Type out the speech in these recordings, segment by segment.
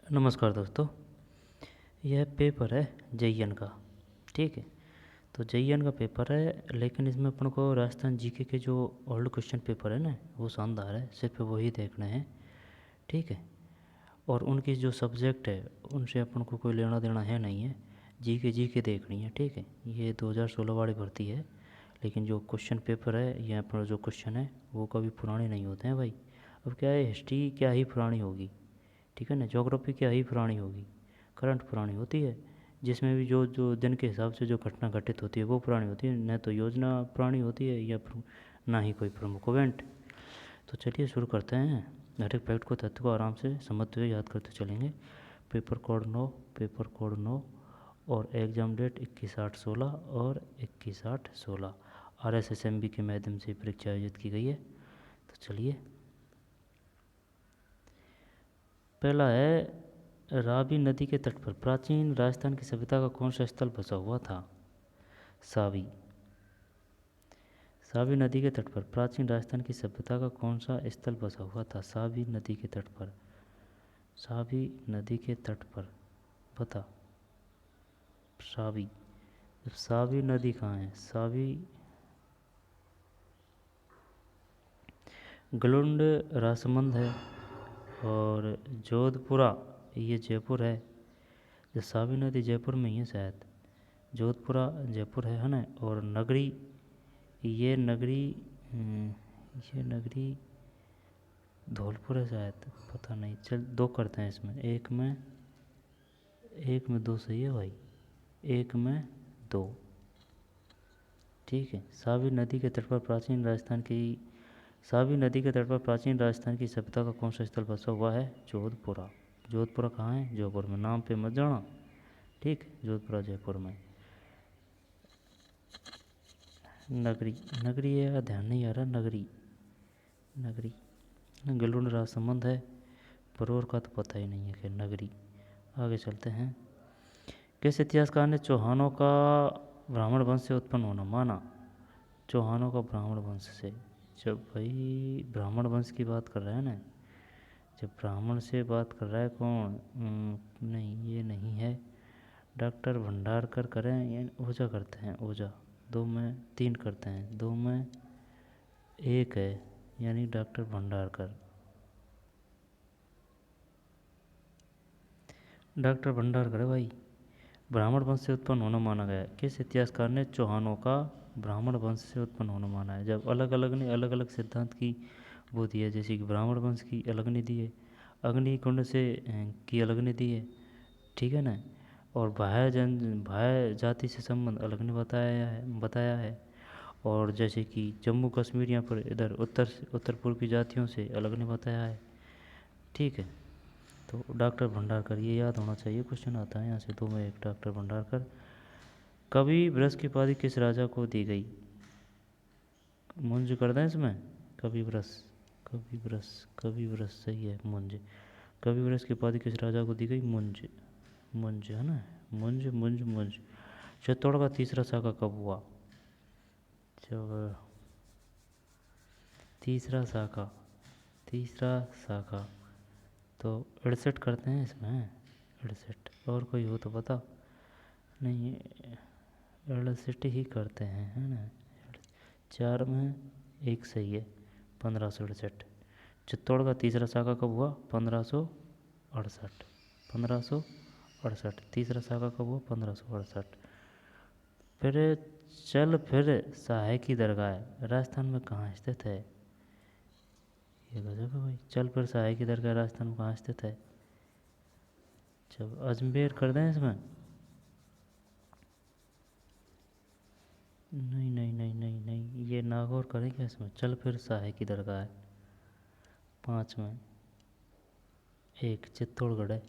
नमस्कार दोस्तों। यह पेपर है जेईएन का। ठीक है, तो जेईएन का पेपर है, लेकिन इसमें अपन को राजस्थान जीके के जो ओल्ड क्वेश्चन पेपर है ना, वो शानदार है, सिर्फ वही देखने हैं। ठीक है, और उनकी जो सब्जेक्ट है उनसे अपन को कोई लेना देना है नहीं है। जीके देखनी है। ठीक है, ये 2016 वाली भर्ती है, लेकिन जो क्वेश्चन पेपर है यहाँ पर जो क्वेश्चन है वो कभी पुराने नहीं होते हैं भाई। अब क्या है, हिस्ट्री क्या ही पुरानी होगी, ठीक है ना, ज्योग्राफी क्या ही पुरानी होगी, करंट पुरानी होती है। जिसमें भी जो जो दिन के हिसाब से जो घटना घटित होती है वो पुरानी होती है, न तो योजना पुरानी होती है या ना ही कोई प्रमुख इवेंट। तो चलिए शुरू करते हैं। हर एक फैक्ट को, तथ्य को आराम से समझते हुए याद करते चलेंगे। पेपर कोड 9 और एग्ज़ाम डेट 21/8/16 और 21/8/16 RSSMB के माध्यम से परीक्षा आयोजित की गई है। तो चलिए, पहला है, रावी नदी के तट पर प्राचीन राजस्थान की सभ्यता का कौन सा स्थल बसा हुआ था? सावी। सावी नदी के तट पर प्राचीन राजस्थान की सभ्यता का कौन सा स्थल बसा हुआ था? सावी नदी के तट पर। सावी नदी के तट पर बता। सावी। सावी नदी कहाँ है? सावी गलुंड राजसमंद है, और जोधपुरा ये जयपुर है। जो सावी नदी जयपुर में ही है शायद। जोधपुरा जयपुर है ना। और नगरी, ये नगरी ये नगरी धौलपुर है शायद, पता नहीं। चल दो करते हैं इसमें, एक में दो सही है भाई, एक में दो। ठीक है, सावी नदी के तट पर प्राचीन राजस्थान की सभ्यता का कौन सा स्थल बसा हुआ है? जोधपुरा। जोधपुरा कहाँ है? जयपुर में। नाम पे मत जाना। ठीक, जोधपुरा जयपुर में। नगरी, नगरी है, ध्यान नहीं आ रहा। नगरी गलुंड राजसमंद है, परोर का तो पता ही नहीं है। कि नगरी। आगे चलते हैं। किस इतिहासकार ने चौहानों का ब्राह्मण वंश से उत्पन्न होना माना? चौहानों का ब्राह्मण वंश से। जब भाई ब्राह्मण वंश की बात कर रहा है ना, जब ब्राह्मण से बात कर रहा है कौन, नहीं ये नहीं है। डॉक्टर भंडारकर करें या ओझा करते हैं? ओझा। 2 में 3 करते हैं, 2 में 1 है, यानी डॉक्टर भंडारकर। डॉक्टर भंडारकर है भाई। ब्राह्मण वंश से उत्पन्न होना माना गया है। किस इतिहासकार ने चौहानों का ब्राह्मण वंश से उत्पन्न होना माना है? जब अलग अलग ने अलग अलग सिद्धांत की वो दी है, जैसे कि ब्राह्मण वंश की अलग ने दी है, अग्निकुंड से की अलग ने दी है, ठीक है ना, और भाय जाति से संबंध अलग ने बताया है। और जैसे कि जम्मू कश्मीर यहाँ पर इधर उत्तर पूर्व की जातियों से अलग ने बताया है। ठीक है, तो डॉक्टर भंडारकर ये याद होना चाहिए, क्वेश्चन आता है यहाँ से। 2 में 1 डॉक्टर भंडारकर। कवि ब्रज की उपाधि किस राजा को दी गई? मुंज कर दें इसमें। कवि ब्रज सही है। मुंज। कवि ब्रज की उपाधि किस राजा को दी गई? मुंज है ना। मुंज। चित्तौड़ का तीसरा शाखा कब हुआ? जब तीसरा शाखा तो 68 करते हैं इसमें। 68, और कोई हो तो बता। नहीं, 68 ही करते हैं, है ना। 4 में 1 सही है। 1568। चित्तौड़ का तीसरा शाखा कब हुआ? 1568। तीसरा शाखा कब हुआ? 1568। फिर सहाय की दरगाह राजस्थान में कहाँ स्थित है? ये गजब है भाई। चल फिर सहाय की दरगाह राजस्थान में कहाँ स्थित है? जब अजमेर कर दें इसमें। नहीं, ये नागौर करें क्या इसमें? चल फिर सहाय की दरगाह है। 5 में 1 चित्तौड़गढ़ है।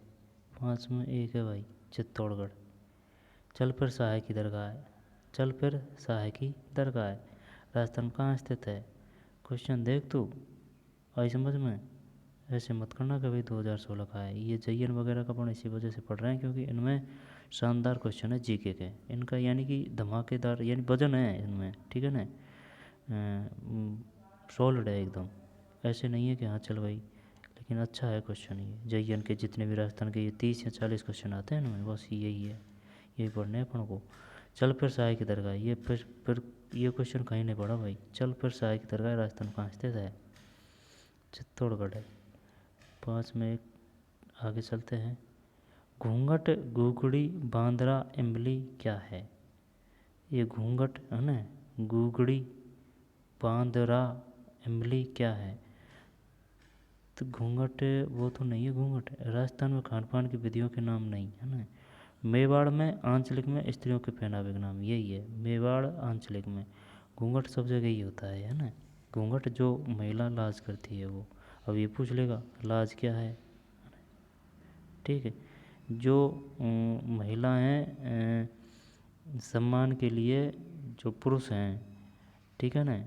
5 में 1 है भाई, चित्तौड़गढ़। चल फिर सहाय की दरगाह है राजस्थान में कहाँ स्थित है? क्वेश्चन देख तू, आई समझ में। ऐसे मत करना कभी 2016 का है ये। जयन वगैरह का अपन इसी वजह से पढ़ रहे हैं, क्योंकि इनमें शानदार क्वेश्चन है जीके के। इनका यानी कि धमाकेदार, यानी वजन है इनमें, ठीक है ना, सॉलिड है एकदम। ऐसे नहीं है कि हाँ चल भाई, लेकिन अच्छा है क्वेश्चन ये। JN के जितने भी राजस्थान के ये 30 या 40 क्वेश्चन आते हैं ना, बस यही है, यही पढ़ने हैं अपन को। चल फिर सहाय की दरगाह, ये फिर ये क्वेश्चन कहीं नहीं पड़ा भाई। चल फिर सहाय की दरगाह राजस्थान कहाँ स्थित है? चित्तौड़गढ़ है। 5 में एक आगे चलते हैं। घूंघट, गुगड़ी, बांद्रा, इमली क्या है? ये घूंघट है ना, गुगड़ी, बांद्रा, इमली क्या है? तो घूंघट वो तो नहीं है। घूंघट राजस्थान में खान पान की विधियों के नाम नहीं है ना। मेवाड़ में आंचलिक में स्त्रियों के पहनावे का नाम यही है, मेवाड़ आंचलिक में। घूंघट सब जगह ही होता है ना। घूंघट जो महिला लाज करती है वो। अब ये पूछ लेगा लाज क्या है, ठीक है। जो महिला हैं सम्मान के लिए जो पुरुष हैं, ठीक है ना,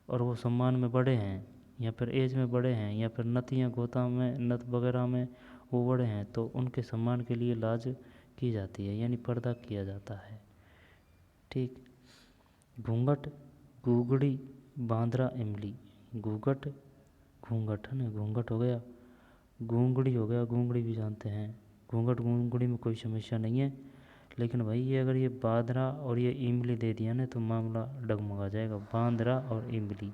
और वो सम्मान में बड़े हैं या फिर एज में बड़े हैं या फिर नथ या गोता में नथ वगैरह में वो बड़े हैं, तो उनके सम्मान के लिए लाज की जाती है, यानी पर्दा किया जाता है, ठीक। घूंघट, गुगड़ी, बांद्रा, इमली। घूंघट, घूंघट है ना, घूंघट हो गया। गूंगड़ी हो गया, गूंगड़ी भी जानते हैं। घूंघट गूंगड़ी में कोई समस्या नहीं है, लेकिन भाई ये अगर ये बांद्रा और ये इमली दे दिया ना तो मामला डगमगा जाएगा। बांद्रा और इमली,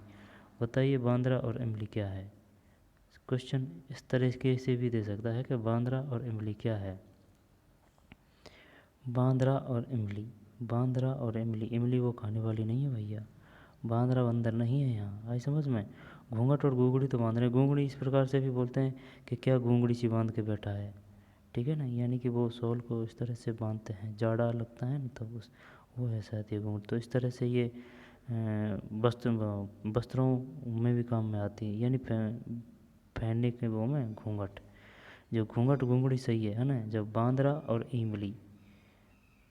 बताइए बांद्रा और इमली क्या है? क्वेश्चन इस तरह के से भी दे सकता है कि बांद्रा और इमली क्या है? बांद्रा और इमली, बांद्रा और इमली, इमली वो खाने वाली नहीं है भैया, बांद्रा बंदर नहीं है यहाँ, आई समझ में। घूंघट और गूंगड़ी तो बांध रहे। गूंगड़ी इस प्रकार से भी बोलते हैं कि क्या गूंगड़ी सी बांध के बैठा है, ठीक है ना, यानी कि वो शॉल को इस तरह से बांधते हैं, जाड़ा लगता है ना तब उस वो है शायद ये घूंघट। तो इस तरह से ये वस्त्रों में भी काम में आती है, यानी पहनने के वो में घूंघट। जो घूंघट घूंगड़ी सही है ना। जब बांद्रा और इमली,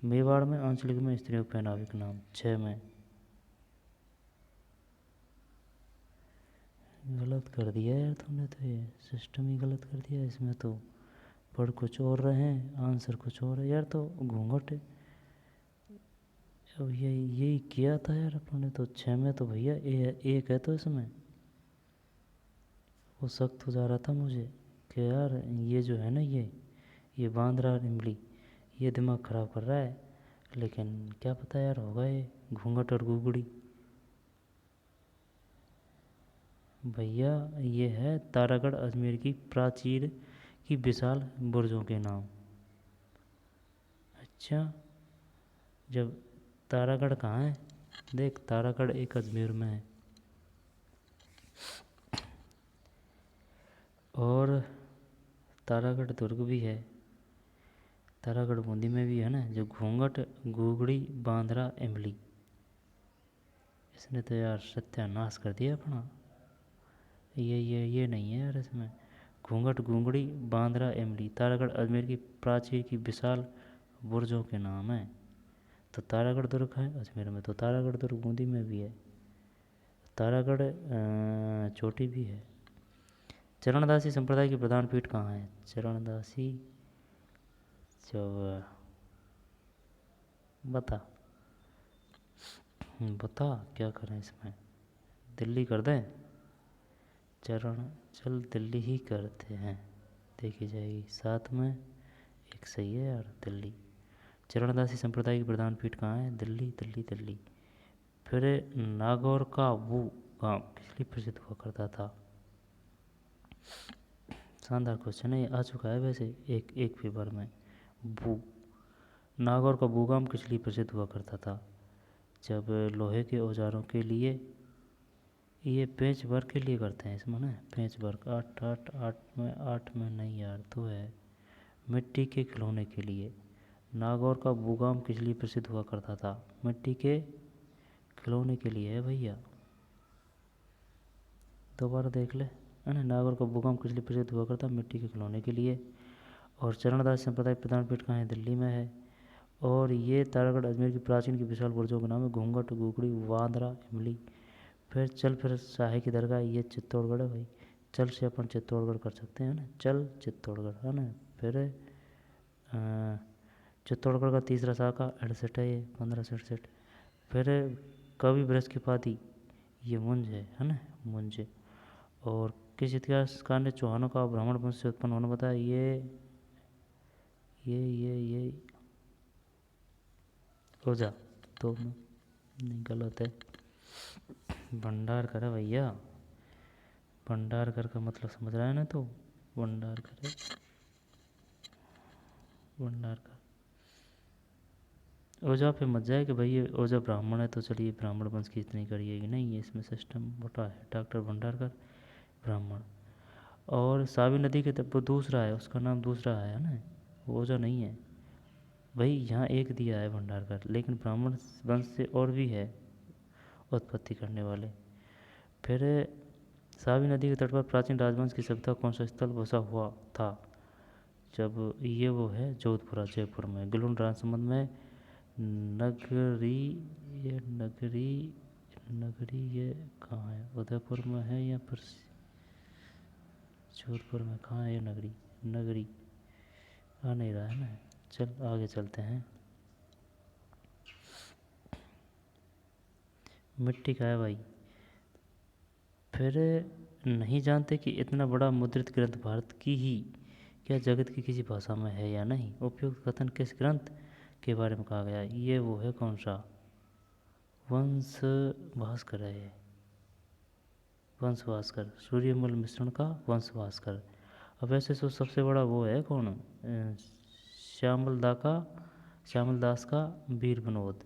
मेवाड़ में आंचलिक में स्त्रियों के पहनावे का नाम। 6 में गलत कर दिया यार तुमने, तो ये सिस्टम ही गलत कर दिया इसमें तो। पढ़ कुछ और रहे हैं, आंसर कुछ और है यार। तो घूंघट अब यही किया था यार अपन ने तो। 6 में तो भैया एक है तो इसमें वो सख्त हो जा रहा था मुझे कि यार ये जो है ना ये बांद्रा और इमली ये दिमाग ख़राब कर रहा है, लेकिन क्या पता यार होगा ये घूंघट और गुगड़ी। भैया ये है तारागढ़ अजमेर की प्राचीर की विशाल बुर्जों के नाम। अच्छा, जब तारागढ़ कहाँ है? देख तारागढ़ एक अजमेर में है और तारागढ़ दुर्ग भी है, तारागढ़ बूंदी में भी है ना। जो घूंघट, गुगड़ी, बांद्रा, इमली, इसने तो यार सत्यानाश कर दिया अपना। ये नहीं है यार इसमें। घूंघट, गुंगड़ी, बांद्रा, इमली तारागढ़ अजमेर की प्राचीर की विशाल बुर्जों के नाम है। तो तारागढ़ दुर्ग है अजमेर में, तो तारागढ़ दुर्ग बूंदी में भी है, तारागढ़ चोटी भी है। चरणदासी संप्रदाय की प्रधान पीठ कहाँ है? चरणदासी जब बता बता क्या करें इसमें, दिल्ली कर दें? चल दिल्ली ही करते हैं, देखी जाएगी। 7 में एक सही है यार, दिल्ली। चरणदासी संप्रदाय की प्रधान पीठ कहाँ है? दिल्ली दिल्ली दिल्ली। फिर नागौर का वो गाँव किस लिए प्रसिद्ध हुआ करता था? शानदार क्वेश्चन है, आ चुका है वैसे एक पेपर में। बू नागौर का बूगाम किस लिए प्रसिद्ध हुआ करता था? जब लोहे के औजारों के लिए, ये पेंच वर्क के लिए करते हैं इसमें ना, पेंच वर्क। 8 में नहीं यार तो है मिट्टी के खिलौने के लिए। नागौर का बूगाम किस लिए प्रसिद्ध हुआ करता था? मिट्टी के खिलौने के लिए है भैया, दोबारा देख ले, है ना। नागौर का बूगाम किस लिए प्रसिद्ध हुआ करता? मिट्टी के खिलौने के लिए। और चरणदास संप्रदाय प्रधान पीठ कहाँ है? दिल्ली में है। और ये तारागढ़ अजमेर की प्राचीन की विशाल बुर्जों का नाम है, घूंघट, गुगड़ी, बांद्रा, इमली। फिर शाही की दरगाह, ये चित्तौड़गढ़ है भाई। चल से अपन चित्तौड़गढ़ कर सकते हैं ना, चल चित्तौड़गढ़ है ना। फिर चित्तौड़गढ़ का तीसरा शाखा 68 है, ये 1567। फिर कवि बृहस्पति, ये मुंज है ना, मुंज। और किस इतिहासकार ने चौहानों का ब्राह्मण वंश से उत्पन्न होना बताया? ये ओझा तो नहीं, गलत है। भंडारकर है भैया, भंडारकर का मतलब समझ रहा है ना? तो भंडारकर है, भंडारकर। ओझा पे मत जाए कि भाई ये ओझा ब्राह्मण है तो चलिए ब्राह्मण वंश की इतनी करिएगी, नहीं है, इसमें सिस्टम मोटा है। डॉक्टर भंडारकर ब्राह्मण। और सावी नदी के तब वो दूसरा है, उसका नाम दूसरा है ना, वो ओझा नहीं है भाई। यहाँ एक दिया है भंडारकर, लेकिन ब्राह्मण वंश से और भी है उत्पत्ति करने वाले। फिर सावी नदी के तट पर प्राचीन राजवंश की सभ्यता कौन सा स्थल बसा हुआ था? जब ये वो है जोधपुरा, जयपुर में। गिलुन राजसमंद में नगरी, ये नगरी ये कहाँ है? उदयपुर में है या फिर जोधपुर में? कहाँ है ये नगरी? नगरी आ नहीं रहा है ना। चल आगे चलते हैं। मिट्टी का है भाई। फिर नहीं जानते कि इतना बड़ा मुद्रित ग्रंथ भारत की ही क्या जगत की किसी भाषा में है या नहीं? उपयुक्त कथन किस ग्रंथ के बारे में कहा गया? ये वो है कौन सा? वंश भास्कर है ये, वंश भास्कर, सूर्यमल मिश्रण का वंश भास्कर। अब ऐसे तो सबसे बड़ा वो है कौन? श्यामल दास का वीर विनोद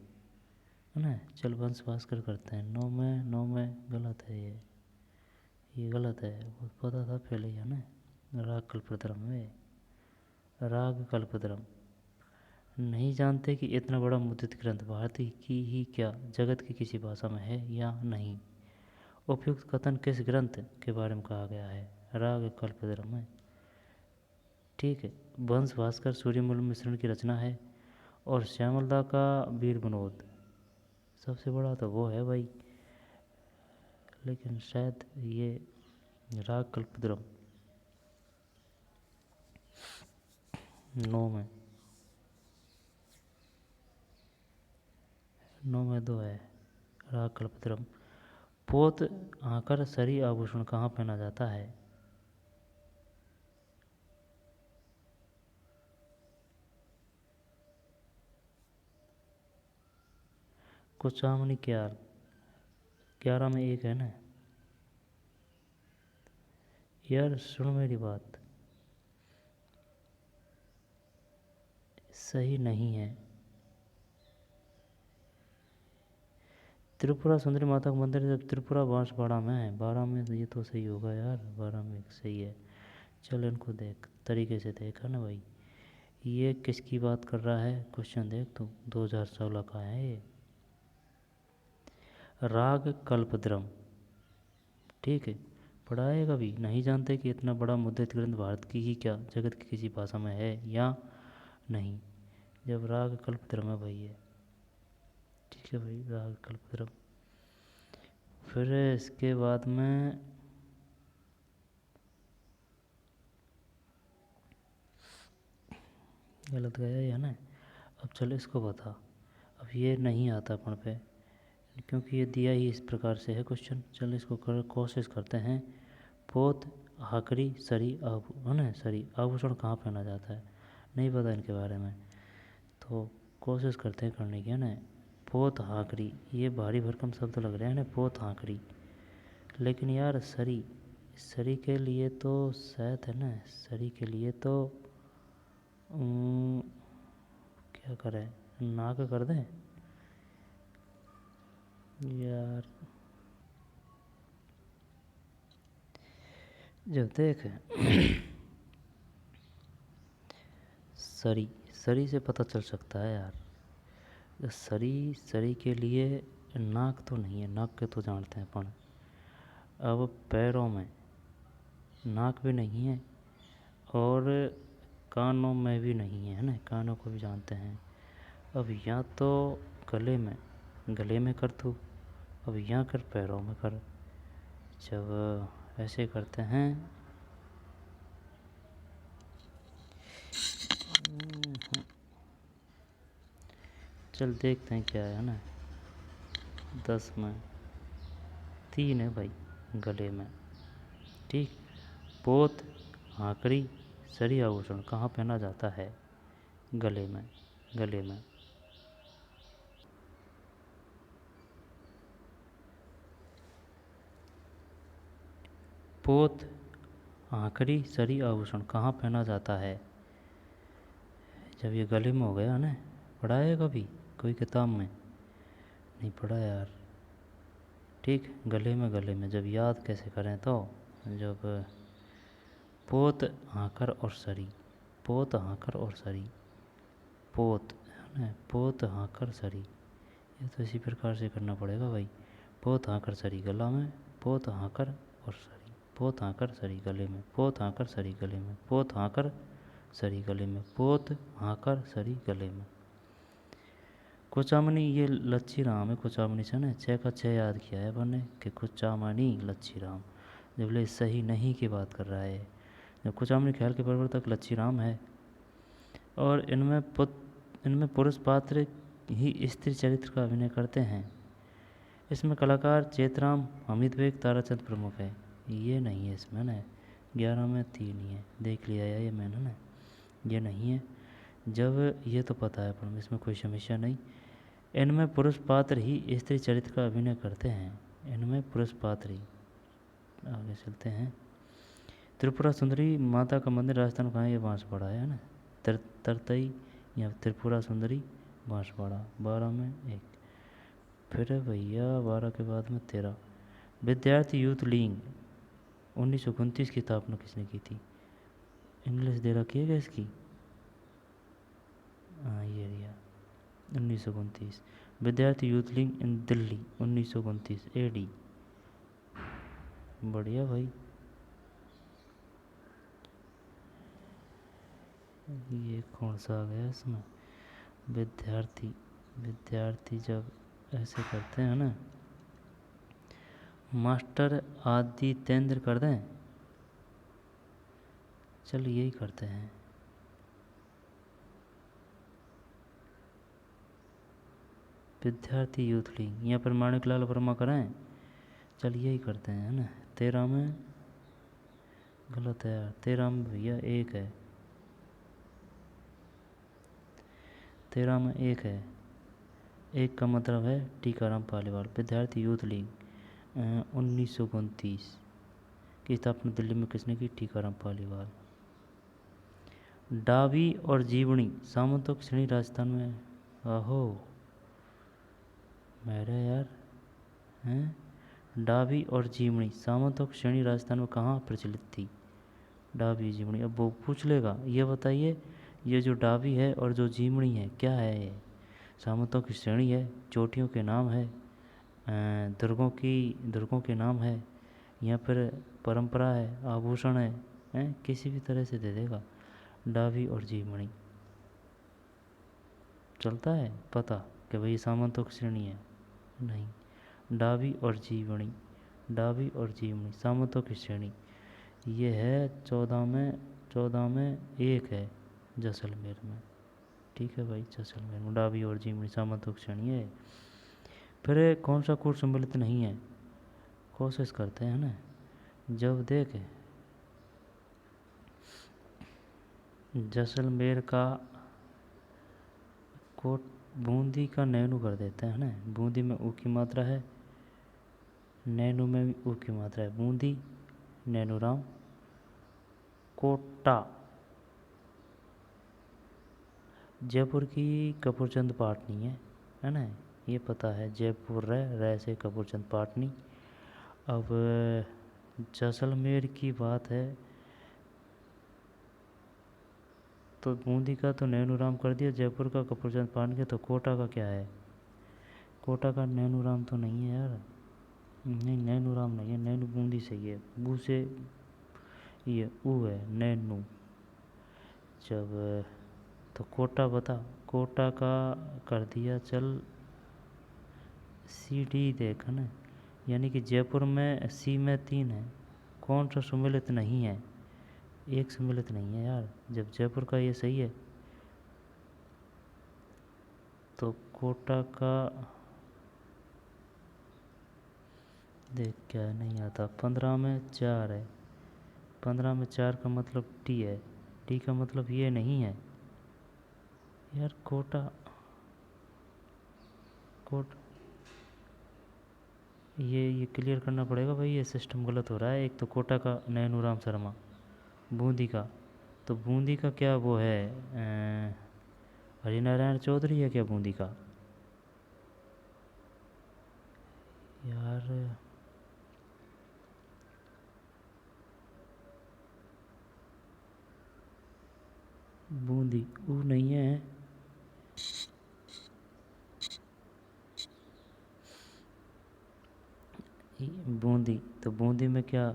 है ना। चल वंश भास्कर करते हैं। 9 में गलत है ये गलत है, वो पता था पहले ही है ना। राग कल्पद्रम में, राग कल्पद्रम। नहीं जानते कि इतना बड़ा मुद्रित ग्रंथ भारत की ही क्या जगत की किसी भाषा में है या नहीं? उपयुक्त कथन किस ग्रंथ के बारे में कहा गया है? राग कल्पद्रम है। ठीक है, वंश भास्कर सूर्यमल मिश्रण की रचना है, और श्यामलदा का वीर विनोद सबसे बड़ा तो वो है भाई, लेकिन शायद ये राग कल्पद्रम। 9 में 2 है राग कल्पद्रम। पोत आकर सरी आभूषण कहाँ पहना जाता है? कुचामनी क्यार, 11 में 1 है ना। यार सुन मेरी बात, सही नहीं है। त्रिपुरा सुंदरी माता का मंदिर जब त्रिपुरा बांसवाड़ा में है, 12 में, ये तो सही होगा यार, 12 में सही है। चल इनको देख तरीके से देखा ना भाई। ये किसकी बात कर रहा है? क्वेश्चन देख तू, 2016 का है ये। राग कल्पद्रम, ठीक है, पढ़ा है कभी? नहीं जानते कि इतना बड़ा मुद्रित ग्रंथ भारत की ही क्या जगत की किसी भाषा में है या नहीं? जब राग कल्पद्रम है भाई ये, ठीक है भाई, राग कल्पद्रम। फिर इसके बाद में गलत गया है ना। अब चल इसको बता। अब ये नहीं आता अपन पे, क्योंकि ये दिया ही इस प्रकार से है क्वेश्चन। चल इसको कोशिश करते हैं। पोत हाकरी सरी है ना, सरी आभूषण कहाँ पहना जाता है? नहीं पता इनके बारे में, तो कोशिश करते हैं करने की है ना। पोत हाकरी, ये भारी भरकम शब्द लग रहे हैं ना, पोत हाकरी। लेकिन यार सरी, सरी के लिए तो शायद है ना, सरी के लिए तो क्या करें, नाक कर दें यार। जब देख सरी, सरी से पता चल सकता है यार। सरी, सरी के लिए नाक तो नहीं है, नाक के तो जानते हैं अपन। अब पैरों में नाक भी नहीं है, और कानों में भी नहीं है ना, कानों को भी जानते हैं। अब या तो गले में कर तू, अब यहाँ कर पैरों में कर। जब ऐसे करते हैं, चल देखते हैं क्या है ना। 10 में 3 है भाई गले में, ठीक। पोत आखिरी सरी आभूषण कहाँ पहना जाता है? गले में, गले में। पोत आखिरी सरी आभूषण कहाँ पहना जाता है? जब ये गले में हो गया ना, पढ़ा है कभी कोई किताब में? नहीं पढ़ा यार। ठीक, गले में, गले में। जब याद कैसे करें तो जब पोत आकर और सरी, पोत आकर और सरी, पोत है ना, पोत आकर सरी, ये तो इसी प्रकार से करना पड़ेगा भाई। पोत आकर सरी गला में, पोत आकर और सरी, पोत आकर सरी गले में, पोत आकर सरी गले में, पोत आकर सरी गले में, पोत आकर सरी गले में। कुचामनी ये लच्छी राम है, कुचामनी से ना 6 का 6 याद किया है अपन ने कि कुचामनी लच्छी राम। जब ले सही नहीं की बात कर रहा है, जब कुचामनी ख्याल के प्रवर्तक लच्छी राम है और इनमें पुरुष पात्र ही स्त्री चरित्र का अभिनय करते हैं। इसमें कलाकार चेतराम, अमित बेग, ताराचंद प्रमुख है। ये नहीं है इसमें ना, 11 में 3 ही है, देख लिया ये मैंने ना, ये नहीं है। जब ये तो पता है पर इसमें कोई समस्या नहीं। इनमें पुरुष पात्र ही स्त्री चरित्र का अभिनय करते हैं, इनमें पुरुष पात्र ही। आगे चलते हैं। त्रिपुरा सुंदरी माता का मंदिर राजस्थान कहाँ है? ये बांसवाड़ा है ना, तरतई या त्रिपुरा सुंदरी बांसवाड़ा। 12 में 1। फिर भैया 12 के बाद में 13। विद्यार्थी यूथ लीग 1929 की स्थापना किसने की थी? इंग्लिश दे रखी है क्या इसकी? हाँ ये रिया 1929। विद्यार्थी यूथ लीग इन दिल्ली 1929 AD। बढ़िया भाई। ये कौन सा आ गया इसमें? विद्यार्थी, विद्यार्थी जब ऐसे करते हैं ना, मास्टर आदित्येंद्र कर दें? चल यही करते हैं। विद्यार्थी यूथ लीग या फिर माणिक लाल वर्मा करें? चल यही करते हैं ना। 13 में गलत है यार, 13 में भैया 1 है, 13 में 1 है। 1 का मतलब है टीकाराम पालीवाल। विद्यार्थी यूथ लीग 1929 की स्थापना दिल्ली में किसने की? टीकाराम पालीवाल। डाबी और जीवनी सामंतों की श्रेणी राजस्थान में, आहो मेरे यार हैं। डाबी और जीवनी सामंतों की श्रेणी राजस्थान में कहाँ प्रचलित थी? डाबी जीवनी, अब वो पूछ लेगा। ये बताइए, ये जो डाबी है और जो जीवनी है क्या है? ये सामंतों की श्रेणी है, चोटियों के नाम है, दुर्गों के नाम है, या फिर परंपरा है, आभूषण है, किसी भी तरह से दे देगा। डाबी और जीवनी चलता है पता कि भाई सामंतों की श्रेणी है? नहीं, डाबी और जीवनी, डाबी और जीवनी सामंतों की श्रेणी। ये है 14 में 1 है जैसलमेर में। ठीक है भाई, जैसलमेर में डाबी और जीवनी सामंतों की श्रेणी है। फिर कौन सा कोड सम्मिलित नहीं है? कोशिश करते हैं ना। जब देख जैसलमेर का कोट बूंदी का नैनू कर देते हैं ना। बूंदी में ऊ की मात्रा है, नैनू में भी ऊ की मात्रा है। बूंदी, नैनूराम, कोटा। जयपुर की कपूरचंद पाटनी है ना, ये पता है। जयपुर रह से कपूरचंद पाटनी। अब जैसलमेर की बात है तो बूंदी का तो नैनूराम कर दिया, जयपुर का कपूरचंद पाटनी, तो कोटा का क्या है? कोटा का नैनूराम तो नहीं है यार, नहीं नैनूराम नहीं है, नैनू बूंदी सही है। बू से ये ऊ है, नैनू। जब तो कोटा बता, कोटा का कर दिया। चल CD देख ना, यानी कि जयपुर में C में 3 है, कौन सा सम्मिलित नहीं है? एक सम्मिलित नहीं है यार। जब जयपुर का ये सही है तो कोटा का देख क्या नहीं आता। 15 में 4 है, 15 में 4 का मतलब टी है, टी का मतलब ये नहीं है यार। कोटा ये क्लियर करना पड़ेगा भाई, ये सिस्टम गलत हो रहा है। एक तो कोटा का नैनूराम शर्मा, बूंदी का, तो बूंदी का क्या वो है हरिनारायण चौधरी है क्या बूंदी का यार? बूंदी वो नहीं है। बूंदी, तो बूंदी में क्या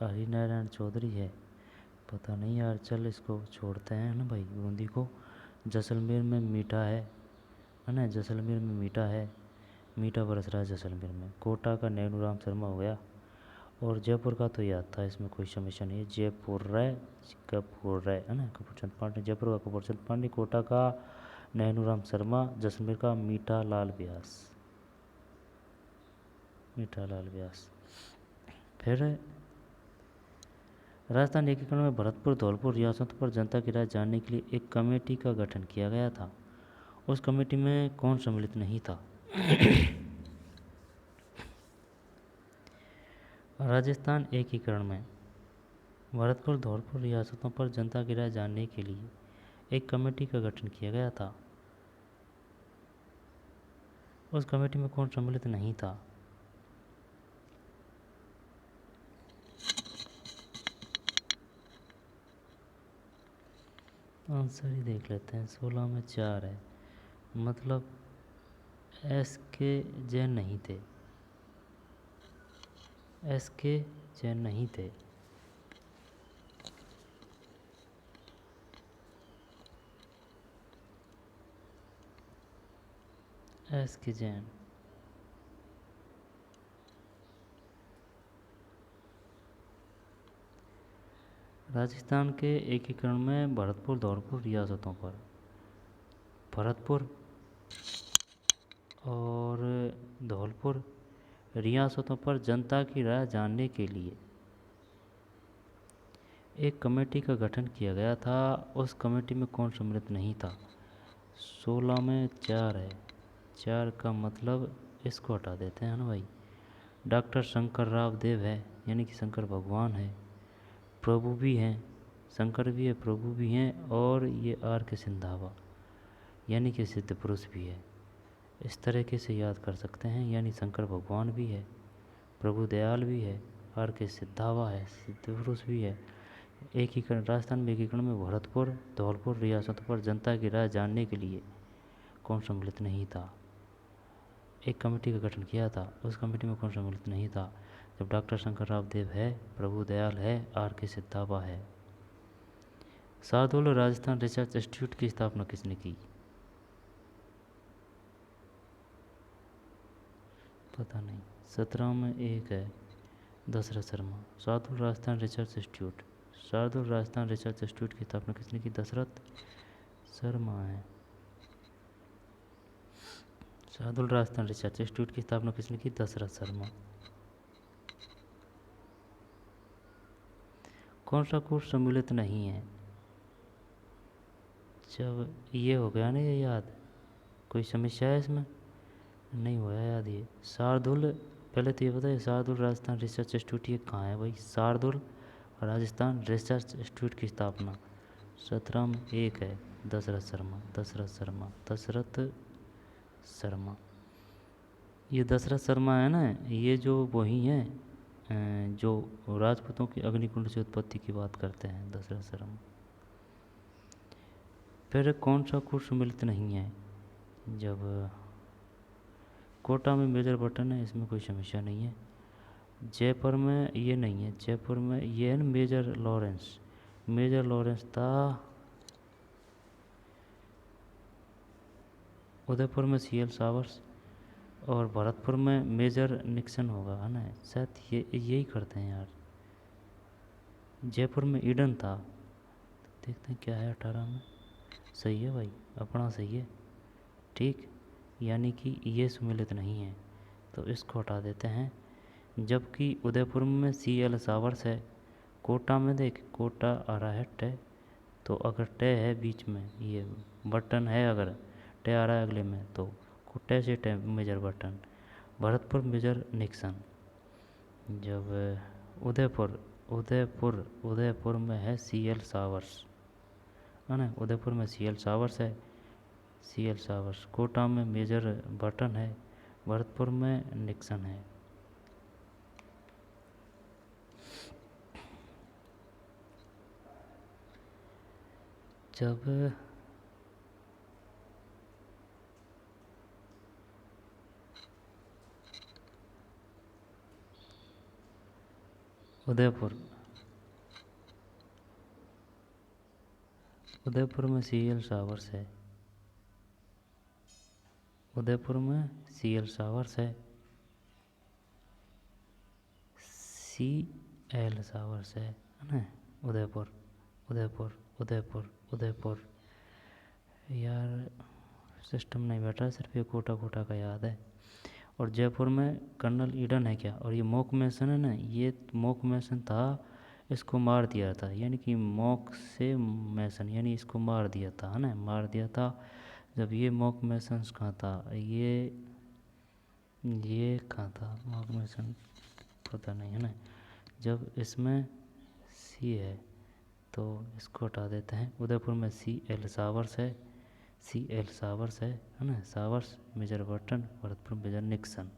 हरिनारायण चौधरी है? पता नहीं यार, चल इसको छोड़ते हैं ना भाई बूंदी को। जैसलमेर में मीठा है ना, जैसलमेर में मीठा है, मीठा बरस रहा है जैसलमेर में। कोटा का नैनूराम शर्मा हो गया। और जयपुर का तो याद था, इसमें कोई समस्या नहीं है। कपूर राय है ना, कपूरचंद पांडे, जयपुर का कपूरचंद पांडे, कोटा का नैनूराम शर्मा, जैसलमेर का मीठा लाल व्यास, मीठा लाल व्यास। फिर राजस्थान एकीकरण में भरतपुर धौलपुर रियासतों पर जनता की राय जानने के लिए एक कमेटी का गठन किया गया था। उस कमेटी में कौन सम्मिलित नहीं था? राजस्थान एकीकरण में भरतपुर धौलपुर रियासतों पर जनता की राय जानने के लिए एक कमेटी का गठन किया गया था। उस कमेटी में कौन सम्मिलित नहीं था? आंसर ही देख लेते हैं। 16 में 4 है, मतलब एस के जैन नहीं थे, एस के जैन नहीं थे। एस के जैन। राजस्थान के एकीकरण में भरतपुर धौलपुर रियासतों पर, भरतपुर और धौलपुर रियासतों पर जनता की राय जानने के लिए एक कमेटी का गठन किया गया था। उस कमेटी में कौन सम्मिलित नहीं था? 16 में 4 है, 4 का मतलब इसको हटा देते हैं ना भाई। डॉक्टर शंकर राव देव है, यानी कि शंकर भगवान है, प्रभु भी हैं, शंकर भी है, प्रभु भी हैं, और ये आर के सिंधावा यानी कि सिद्ध पुरुष भी है। इस तरीके से याद कर सकते हैं, यानी शंकर भगवान भी है, प्रभु दयाल भी है, आर के सिद्धावा है, सिद्ध पुरुष भी है। एकीकरण, राजस्थान में एकीकरण में भरतपुर धौलपुर रियासतों पर जनता की राय जानने के लिए कौन सम्मिलित नहीं था? एक कमेटी का गठन किया था, उस कमेटी में कौन सम्मिलित नहीं था? जब डॉक्टर शंकर राव देव है, प्रभु दयाल है, आर के सिद्धावा है। शार्दुल राजस्थान रिसर्च इंस्टीट्यूट की स्थापना किसने की? पता नहीं। 17 में 1 है, Dasharath Sharma. Shardul Rajasthan research institute, Shardul Rajasthan research institute की स्थापना किसने की? दशरथ शर्मा है। शार्दुल राजस्थान रिसर्च इंस्टीट्यूट की स्थापना किसने की? दशरथ शर्मा। कौन सा कोर्स सम्मिलित नहीं है? जब ये हो गया ना, ये याद, कोई समस्या है इसमें? नहीं हुआ याद ये। शार्दुल, पहले तो ये बताइए शार्दुल राजस्थान रिसर्च इंस्टीट्यूट ये कहाँ है भाई? शार्दुल राजस्थान रिसर्च इंस्टीट्यूट की स्थापना 17 में 1 है, दशरथ शर्मा, दशरथ शर्मा, दशरथ शर्मा। ये दशरथ शर्मा है ना, ये जो वही हैं जो राजपूतों की अग्निकुंड से उत्पत्ति की बात करते हैं, दशरथ शर्मा। फिर कौन सा कोर्स सम्मिलित नहीं है? जब कोटा में मेजर बटन है, इसमें कोई समस्या नहीं है। जयपुर में ये नहीं है, जयपुर में ये है ना मेजर लॉरेंस, मेजर लॉरेंस था। उदयपुर में सीएल सावर्स, और भरतपुर में मेजर निक्सन होगा, है ना, शायद ये यही करते हैं यार। जयपुर में ईडन था, देखते हैं क्या है 18 में। सही है भाई, अपना सही है, ठीक, यानी कि ये सम्मिलित नहीं है, तो इसको हटा देते हैं। जबकि उदयपुर में सीएल सावर्स है, कोटा में देख, कोटा आ रहा है टे, तो अगर टे है बीच में, ये बटन है, अगर टे आ रहा है अगले में, तो टे से टे major button. Bharatpur major Nixon. जब उदयपुर, उदयपुर में है CL सावर्स, है ना, उदयपुर में CL सावर्स है, CL सावर्स। कोटा में मेजर बटन है, भरतपुर में निक्सन है। जब उदयपुर में CL सावर्स है, उदयपुर में CL सावर्स है, CL सावर्स है ना। उदयपुर उदयपुर उदयपुर उदयपुर, यार सिस्टम नहीं बैठा, सिर्फ ये कोटा कोटा का याद है। और जयपुर में कर्नल ईडन है क्या, और ये मॉक मैसन है ना, ये मॉक मैसन था, इसको मार दिया था, यानी कि मॉक से मैसन, यानी इसको मार दिया था, है ना, मार दिया था। जब ये मॉक मैसन कहाँ था, ये कहाँ था मॉक मैसन, पता नहीं, है ना। जब इसमें सी है तो इसको हटा देते हैं। उदयपुर में CL सावर्स है, CL सावर्स है ना, सावर्स मेजर बटन, भरतपुर मेजर निक्सन।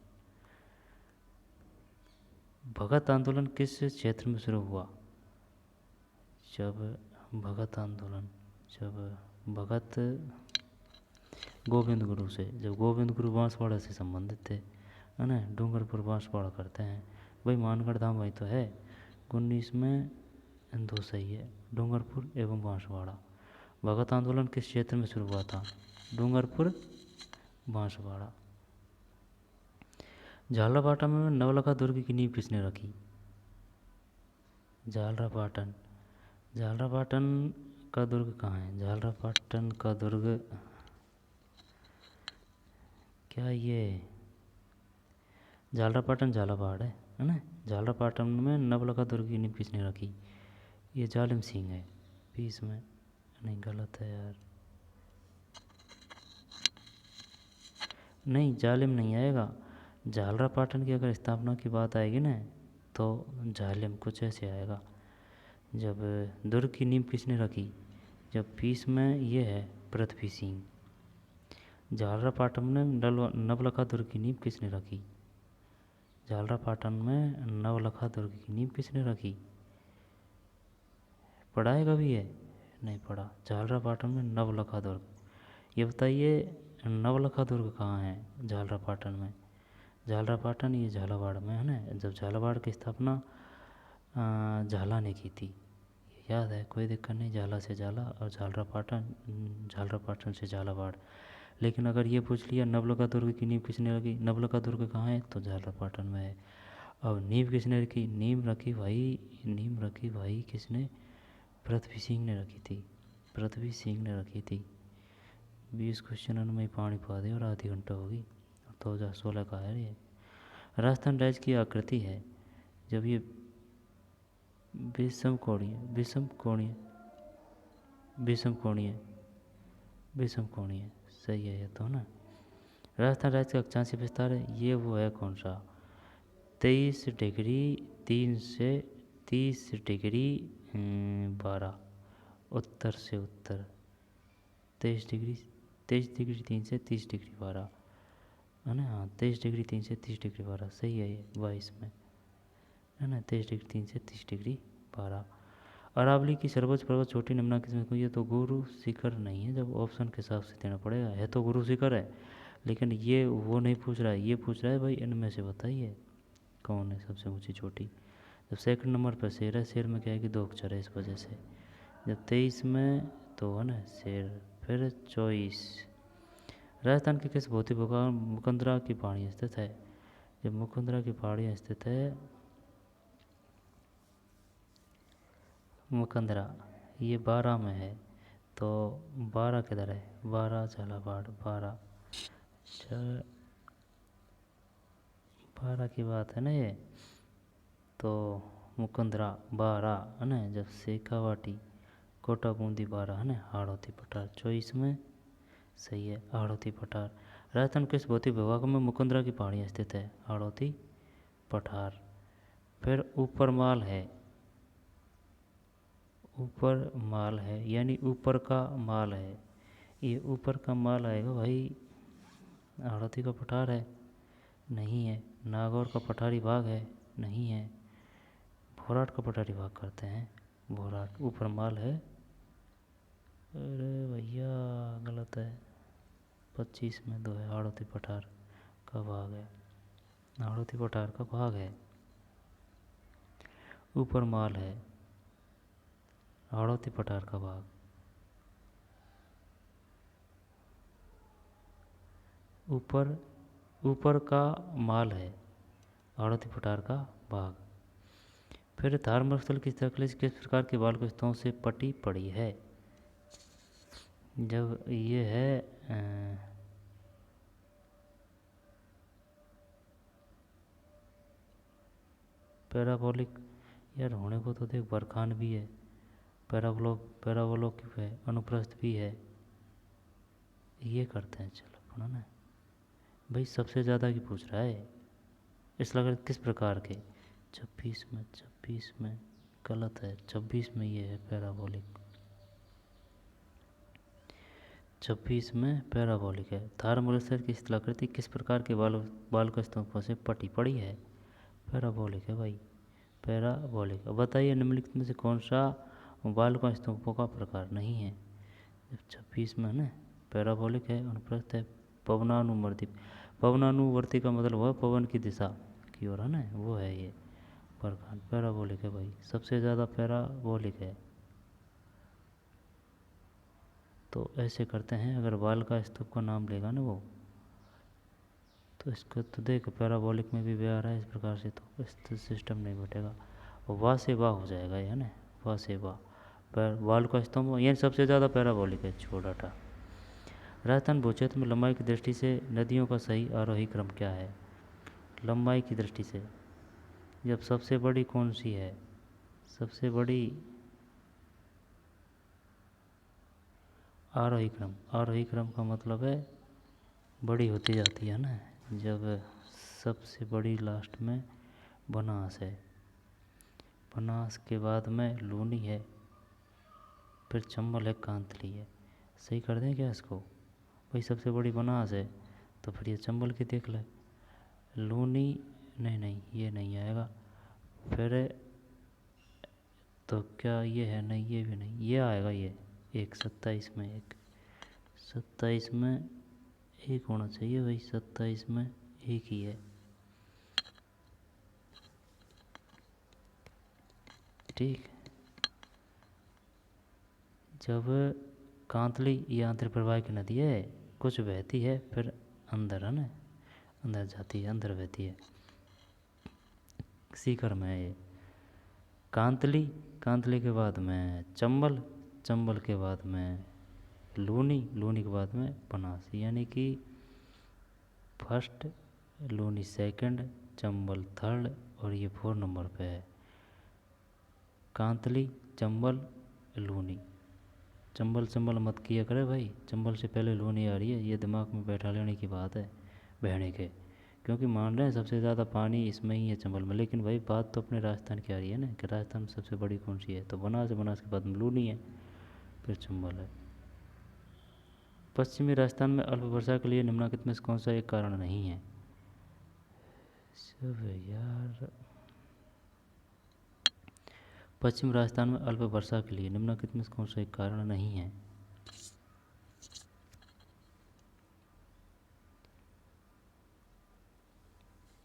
भगत आंदोलन किस क्षेत्र में शुरू हुआ। जब भगत आंदोलन, जब भगत गोविंद गुरु से, जब गोविंद गुरु बांसवाड़ा से संबंधित थे, है ना, डूंगरपुर बांसवाड़ा करते हैं भाई, मानगढ़ धाम वही तो है। 19 में दो सही है, डूंगरपुर एवं बांसवाड़ा। भगत आंदोलन किस क्षेत्र में शुरू हुआ था, डूंगरपुर बांसवाड़ा। झालरापाटन में नवलखा दुर्ग की नींव किसने रखी। झालरापाटन, झालरापाटन का दुर्ग कहाँ है, झालरापाटन का दुर्ग, क्या ये झालरापाटन झालावाड़ है ना। झालरापाटन में नवलखा दुर्ग की नींव किसने रखी, ये जालिम सिंह है। पीस में नहीं, गलत है यार, नहीं जालिम नहीं आएगा। झालरापाटन की अगर स्थापना की बात आएगी ना, तो जालिम कुछ ऐसे आएगा। जब दुर्ग की नींव किसने रखी, जब पीस में ये है पृथ्वी सिंह। झालरापाटन में नवलखा दुर्ग की नींव किसने रखी, झालरापाटन में नवलखा दुर्ग की नींव किसने रखी, पढ़ा है कभी है, नहीं पढ़ा। झालरापाटन में नवलखा दुर्ग, ये बताइए नवलखा दुर्ग कहाँ है झालरापाटन में। झालरापाटन ये झालावाड़ में है ना। जब झालावाड़ की स्थापना झाला ने की थी, याद है, कोई दिक्कत नहीं, झाला से झाला और झालरापाटन से झालावाड़। लेकिन अगर ये पूछ लिया नवलखा दुर्ग की नींव किसने रखी, नवलखा दुर्ग कहाँ है, तो झालरापाटन में है। अब नींव किसने रखी, नींव रखी भाई किसने, पृथ्वी सिंह ने रखी थी, पृथ्वी सिंह ने रखी थी। 20 क्वेश्चन में पानी पा दे और आधी घंटा होगी। 2016 का है ये। राजस्थान राज्य की आकृति है, जब ये विषम कोणीय, सही है ये तो ना। राजस्थान राज्य का अक्षांशीय विस्तार है, ये वो है कौन सा, 23 डिग्री 3 से 30 डिग्री 12, उत्तर से उत्तर, 23 डिग्री 3 से 30 डिग्री 12, है ना। हाँ, 23 डिग्री 3 से 30 डिग्री 12 सही है ये 22 में, है ना। 23 डिग्री 3 से 30 डिग्री 12। अरावली की सर्वोच्च पर्वत चोटी निम्नलिखित किसमें को, ये तो गुरु शिखर नहीं है, जब ऑप्शन के हिसाब से देना पड़ेगा, है तो गुरु शिखर है, लेकिन ये वो नहीं पूछ रहा है, ये पूछ रहा है भाई इनमें से बताइए कौन है सबसे ऊंची चोटी। जब सेकंड नंबर पर शेर है, शेर में क्या है कि 2 अक्षर है, इस वजह से। जब 23 में तो है ना शेर, फिर 24। राजस्थान के किस भौतिक भूभाग मुकंदरा की पहाड़ी स्थित है, जब मुकंदरा की पहाड़ी स्थित है, मुकंदरा ये 12 में है, तो 12 किधर है, 12 झालावाड़, 12 की बात है ना ये, तो मुकंदरा बारा है ना, जब शेखावाटी कोटा बूंदी बारा है ना, हाड़ौती पठार। 24 में सही है हाड़ौती पठार। राजस्थान किस भौतिक विभाग में मुकंदरा की पहाड़ियाँ स्थित है? हाड़ौती पठार। फिर ऊपर माल है, ऊपर माल है यानी ऊपर का माल है, ये ऊपर का माल आएगा भाई, हाड़ौती का पठार है? नहीं है। नागौर का पठारी भाग है? नहीं है। भोराट का पठारी भाग करते हैं, भोराट। ऊपर माल है, अरे भैया गलत है, 25 में 2 है, हाड़ौती पठार का भाग है, हाड़ौती पठार का भाग है, ऊपर माल है, हाड़ौती पठार का भाग। ऊपर का माल है, हाड़ौती पठार का भाग। फिर धार्मिक स्थल की तकलीफ किस प्रकार के बाल स्तों से पटी पड़ी है? जब ये है पैराबोलिक, यार होने को तो देख बरखान भी है, पैराबोलिक है, अनुप्रस्थ भी है, ये करते हैं चलो अपना ना। भाई सबसे ज़्यादा की पूछ रहा है, इस लगा किस प्रकार के? 26 में गलत है, 26 में ये है पैराबोलिक, 26 में पैराबोलिक है। थार्मोलेसर की स्थलाकृति किस प्रकार के बाल स्तंभों से पटी पड़ी है? पैराबोलिक है भाई, पैराबोलिक। अब बताइए निम्नलिखित में से कौन सा बाल स्तंभों का प्रकार नहीं है? 26 में है ना, पैराबोलिक है, अनुप्रस्थ है, पवनानुवर्ती। पवनानुवर्ती का मतलब हुआ पवन की दिशा की ओर है ना, वो है ये बरखान। पैराबोलिक है भाई, सबसे ज़्यादा पैराबोलिक है। तो ऐसे करते हैं, अगर बाल का स्तूप का नाम लेगा ना वो, तो इसको तो देख पैराबोलिक में भी आ रहा है इस प्रकार से, तो इस सिस्टम नहीं बैठेगा, वाह से वाह हो जाएगा ये ना, वाह से वाह। बाल का स्तंभ ये सबसे ज़्यादा पैराबोलिक है, छोड़ हटा। राजस्थान भूक्षेत्र में लंबाई की दृष्टि से नदियों का सही आरोही क्रम क्या है? लंबाई की दृष्टि से जब सबसे बड़ी कौन सी है? सबसे बड़ी आरोही क्रम का मतलब है बड़ी होती जाती है ना, जब सबसे बड़ी लास्ट में बनास है, बनास के बाद में लूनी है, फिर चंबल है, कांतली है। सही कर दें क्या इसको? भाई सबसे बड़ी बनास है तो फिर ये चंबल की देख ले, लूनी नहीं ये नहीं आएगा, फिर तो क्या ये है? नहीं ये भी नहीं, ये आएगा ये एक 27 में, एक 27 में एक होना चाहिए भाई, 27 में एक ही है, ठीक। जब कांतली ये आंतरिक प्रवाह की नदी है, कुछ बहती है फिर अंदर है ना, अंदर जाती है, अंदर बहती है, सीकर में है ये। कांतली, कांतली के बाद में चंबल, चंबल के बाद में लूनी, लूनी के बाद में बनास, यानी कि first, Luni second, Chambal third, और ये 4 नंबर पे है। कांतली, चंबल, लूनी। चंबल चंबल मत किया करे भाई, चंबल से पहले लूनी आ रही है, ये दिमाग में बैठा लेने की बात है बहने के, क्योंकि मान रहे हैं सबसे ज़्यादा पानी इसमें ही है चंबल में, लेकिन भाई बात तो अपने राजस्थान की आ रही है ना, कि राजस्थान में सबसे बड़ी कौन सी है, तो बनास है, बनास के बाद में लूनी है, फिर चंबल है। पश्चिमी राजस्थान में अल्प वर्षा के लिए निम्नलिखित में से कौन सा एक कारण नहीं है? सब यार, पश्चिम राजस्थान में अल्प वर्षा के लिए निम्नलिखित में से कौन सा एक कारण नहीं है?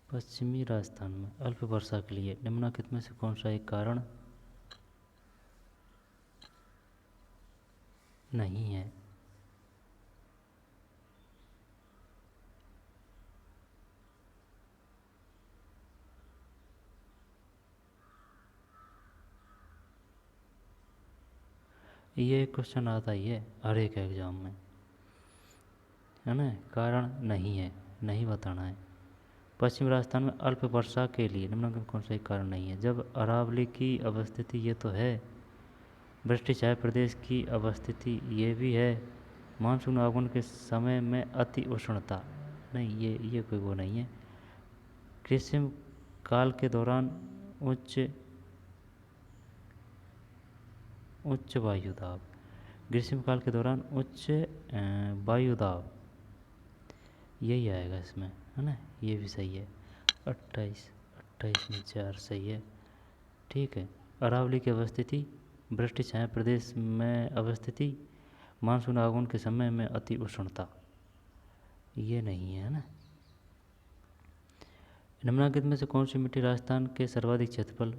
पश्चिमी राजस्थान में अल्प वर्षा के लिए निम्नलिखित में से कौन सा एक कारण नहीं है? ये क्वेश्चन आता ही है हर एक एग्जाम में, है ना, कारण नहीं है, नहीं बताना है, पश्चिम राजस्थान में अल्प वर्षा के लिए निम्नलिखित में कौन सा एक कारण नहीं है? जब अरावली की अवस्थिति ये तो है, वृष्टि छाया प्रदेश की अवस्थिति ये भी है, मानसून आगमन के समय में अति उष्णता नहीं, ये कोई वो नहीं है। ग्रीष्म काल के दौरान उच्च वायु दाब, ग्रीष्म काल के दौरान उच्च वायु दाब, यही आएगा इसमें, है ना, ये भी सही है। 28 में 4 सही है, ठीक है। अरावली की अवस्थिति, वृष्टि छाया प्रदेश में अवस्थिति, मानसून आगमन के समय में अति उष्णता, ये नहीं है ना। निम्नलिखित में से कौन सी मिट्टी राजस्थान के सर्वाधिक क्षेत्रफल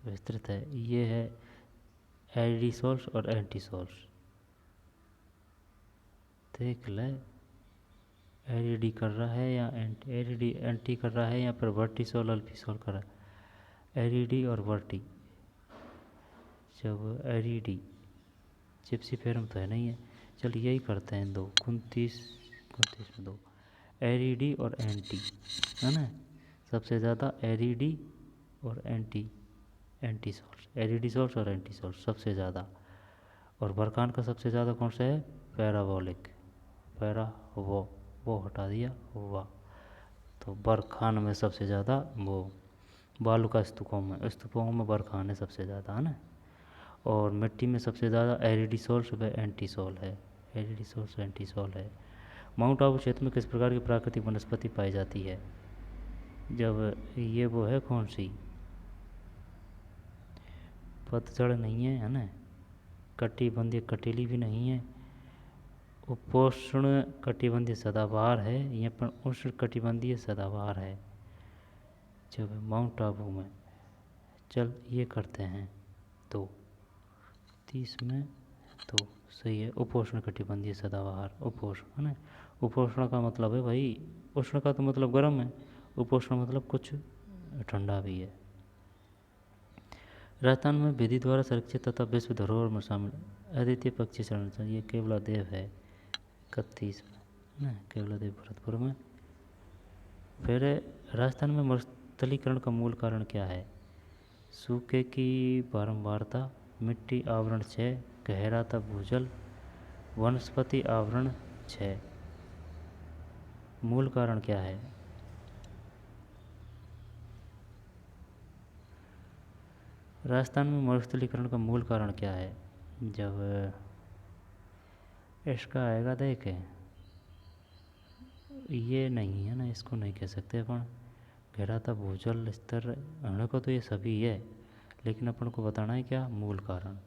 विस्तृत है? ये है एडिसोल्स और एंटीसोल्स। देख ले, एडिडी कर रहा है या एडिडी एंटी कर रहा है या फिर वर्टिसोल अल्फिसोल कर रहा है? एडिडी और वर्टी। जब एडिडी चिप्सीफेरम तो है नहीं है, चल यही करते हैं, 2 29 में 2 एरिडी और एंटी, है ना। सबसे ज़्यादा एरिडी और एंटीसोल्स, एरिडीसोल्स और एंटीसोल्स सबसे ज़्यादा। और बरकान का सबसे ज़्यादा कौन सा है? पैराबोलिक, वो हटा दिया वाह, तो बरखान में सबसे ज़्यादा वो बालू का स्तूपों में बरखान है सबसे ज़्यादा, है ना। और मिट्टी में सबसे ज़्यादा एरिडीसोल्स व एंटीसोल है, एरिडीसोल्स एंटीसोल है। माउंट आबू क्षेत्र में किस प्रकार की प्राकृतिक वनस्पति पाई जाती है? जब ये वो है कौन सी, पतझड़ नहीं है, है ना, कटिबंधीय कटीली भी नहीं है, उपोष्ण कटिबंधीय सदाबहार है, ये पर उष्ण कटिबंधीय सदाबहार है जब माउंट आबू में। चल ये करते हैं, तो 30 में तो सही है, उपोष्ण कटिबंधीय सदाबहार, उपोष्ण, है ना। उपोष्ण का मतलब है भाई, उष्ण का तो मतलब गर्म है, उपोष्ण मतलब कुछ ठंडा भी है। राजस्थान में विधि द्वारा संरक्षित तथा विश्व धरोहर में शामिल अद्वितीय पक्षी संरक्षण, ये केवलादेव है 31 में, ना, केवलादेव भरतपुर में। फिर राजस्थान में मरुस्थलीकरण का मूल कारण क्या है? सूखे की बारंबारता, मिट्टी आवरण क्षय, गहराता भूजल, वनस्पति आवरण क्षय। मूल कारण क्या है? राजस्थान में मरुस्थलीकरण का मूल कारण क्या है? जब इसका आएगा देखे, ये नहीं है ना, इसको नहीं कह सकते अपन। गहराता भूजल स्तर होने को तो ये सभी है, लेकिन अपन को बताना है क्या मूल कारण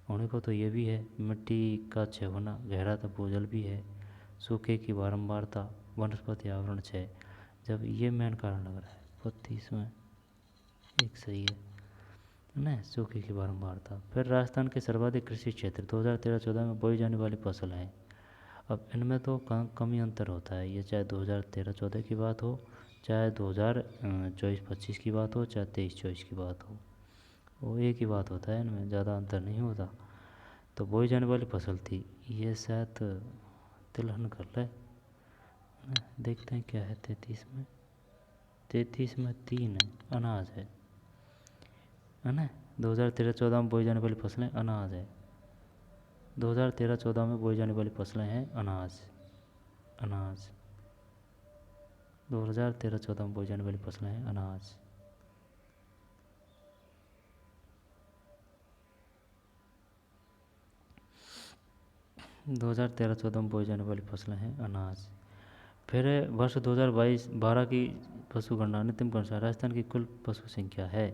होने को, तो ये भी है मिट्टी का क्षय होना, गहराता भूजल भी है, सूखे की बारंबारता, वनस्पति आवरण क्षय। जब ये मेन कारण लग रहा है 32 में एक सही है ना, सूखे की बारंबारता। फिर राजस्थान के सर्वाधिक कृषि क्षेत्र 2013-14 में बोई जाने वाली फसल है। अब इनमें तो कम ही अंतर होता है, ये चाहे 2013-14 की बात हो, चाहे 2024-25 की बात हो, चाहे 23-24 की बात हो, वो एक ही बात होता है, इनमें ज़्यादा अंतर नहीं होता। तो बोई जाने वाली फसल थी, ये शायद तिलहन कर ले, देखते हैं क्या है। 33 में 3 है, अनाज है ना। 2013-14 में बोई जाने वाली फसलें अनाज है, 2013-14 में बोई जाने वाली फसलें हैं अनाज 2013-14 में बोई जाने वाली फसलें हैं अनाज। दो 2013-14 में बोई जाने वाली फसलें हैं अनाज। फिर वर्ष 2022-12 की पशु गणना नितिन के अनुसार राजस्थान की कुल पशु संख्या है,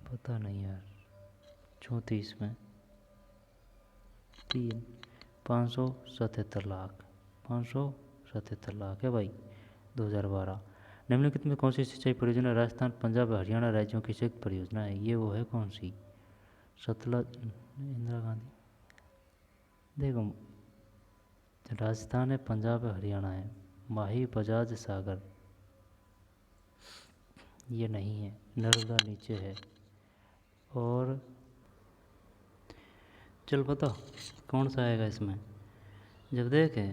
पता नहीं यार, 34 में 3 577 लाख, 577 लाख है भाई 2012। निम्नलिखित में कौन सी सिंचाई परियोजना राजस्थान, पंजाब, हरियाणा राज्यों की संयुक्त परियोजना है? ये वो है कौन सी, सतलज, इंदिरा गांधी। देखो, राजस्थान है, पंजाब है, हरियाणा है, माही, बजाज, सागर, ये नहीं है, नर्मदा नीचे है। और चल बता कौन सा आएगा इसमें। जब देखें